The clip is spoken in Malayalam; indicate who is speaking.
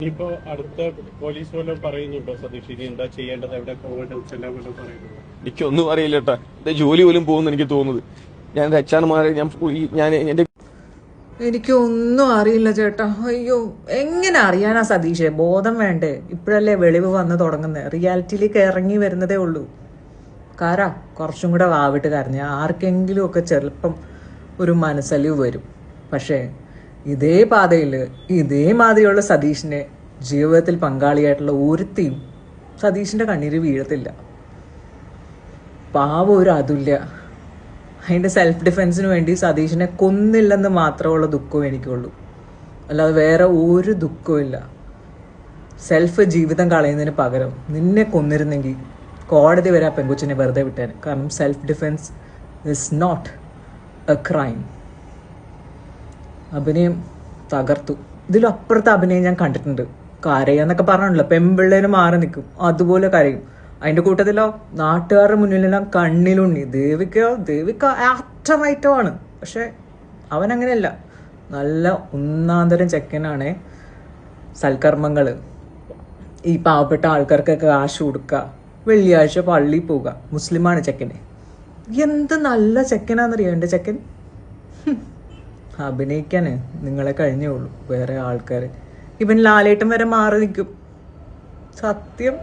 Speaker 1: ഇനിയിപ്പോ അടുത്ത പോലീസ് വല്ലതും പറയുന്നുണ്ടോ സതീഷ്, ഇനി എന്താ ചെയ്യേണ്ടത്, എവിടെ പോകേണ്ടത് എല്ലാം വല്ലതും പറയുന്നുണ്ടോ?
Speaker 2: എനിക്കൊന്നും അറിയില്ല കേട്ടാ. എന്റെ ജോലി പോലും പോകുന്നു എനിക്ക് തോന്നുന്നത്. ഞാൻ HR മാരെ ഞാൻ എന്റെ
Speaker 3: എനിക്കൊന്നും അറിയില്ല ചേട്ടാ. അയ്യോ, എങ്ങനെ അറിയാനാ സതീഷെ? ബോധം വേണ്ടേ? ഇപ്പോഴല്ലേ വെളിവ് വന്ന് തുടങ്ങുന്നത്. റിയാലിറ്റിയിലേക്ക് ഇറങ്ങി വരുന്നതേ ഉള്ളൂ. കാരാ കുറച്ചും കൂടെ വാവിട്ട് കരഞ്ഞ ആർക്കെങ്കിലും ഒക്കെ ചെറുപ്പം ഒരു മനസ്സലിവ് വരും. പക്ഷേ ഇതേ പാതയിൽ ഇതേമാതിരിയുള്ള സതീഷിനെ ജീവിതത്തിൽ പങ്കാളിയായിട്ടുള്ള ഒരുത്തിയും സതീഷിന്റെ കണ്ണീര് വീഴത്തില്ല. പാവം ഒരു അതുല്യ. അതിൻ്റെ സെൽഫ് ഡിഫെൻസിന് വേണ്ടി സതീഷിനെ കൊന്നില്ലെന്ന് മാത്രമുള്ള ദുഃഖവും എനിക്കുള്ളൂ. അല്ലാതെ വേറെ ഒരു ദുഃഖവും ഇല്ല. സെൽഫ് ജീവിതം കളയുന്നതിന് പകരം നിന്നെ കൊന്നിരുന്നെങ്കിൽ കോടതി വരെ ആ പെങ്കൊച്ചിനെ വെറുതെ വിട്ടേനെ. കാരണം self defence is not a crime. അഭിനയം തകർത്തു. ഇതിലപ്പുറത്തെ അഭിനയം ഞാൻ കണ്ടിട്ടുണ്ട്. കരയാന്നൊക്കെ പറഞ്ഞല്ലോ, പെമ്പിള്ളേന് മാറി നിൽക്കും, അതുപോലെ കരയും. അതിൻ്റെ കൂട്ടത്തിലോ നാട്ടുകാരുടെ മുന്നിലെല്ലാം കണ്ണിലുണ്ണി. ദേവിക ആറ്റമൈറ്റമാണ്. പക്ഷെ അവനങ്ങനെയല്ല. നല്ല ഒന്നാന്തരം ചെക്കനാണ്. സൽക്കർമ്മങ്ങൾ, ഈ പാവപ്പെട്ട ആൾക്കാർക്കൊക്കെ കാശ് കൊടുക്കുക, വെള്ളിയാഴ്ച പള്ളിയിൽ പോവുക. മുസ്ലിമാണ് ചെക്കന്. എന്ത് നല്ല ചെക്കനാണെന്നറിയാം എൻ്റെ ചെക്കൻ. അഭിനയിക്കാന് നിങ്ങളെ കഴിഞ്ഞേ ഉള്ളൂ വേറെ ആൾക്കാർ. ഇവൻ ലാലേട്ടൻ വരെ മാറി നിൽക്കും. സത്യം.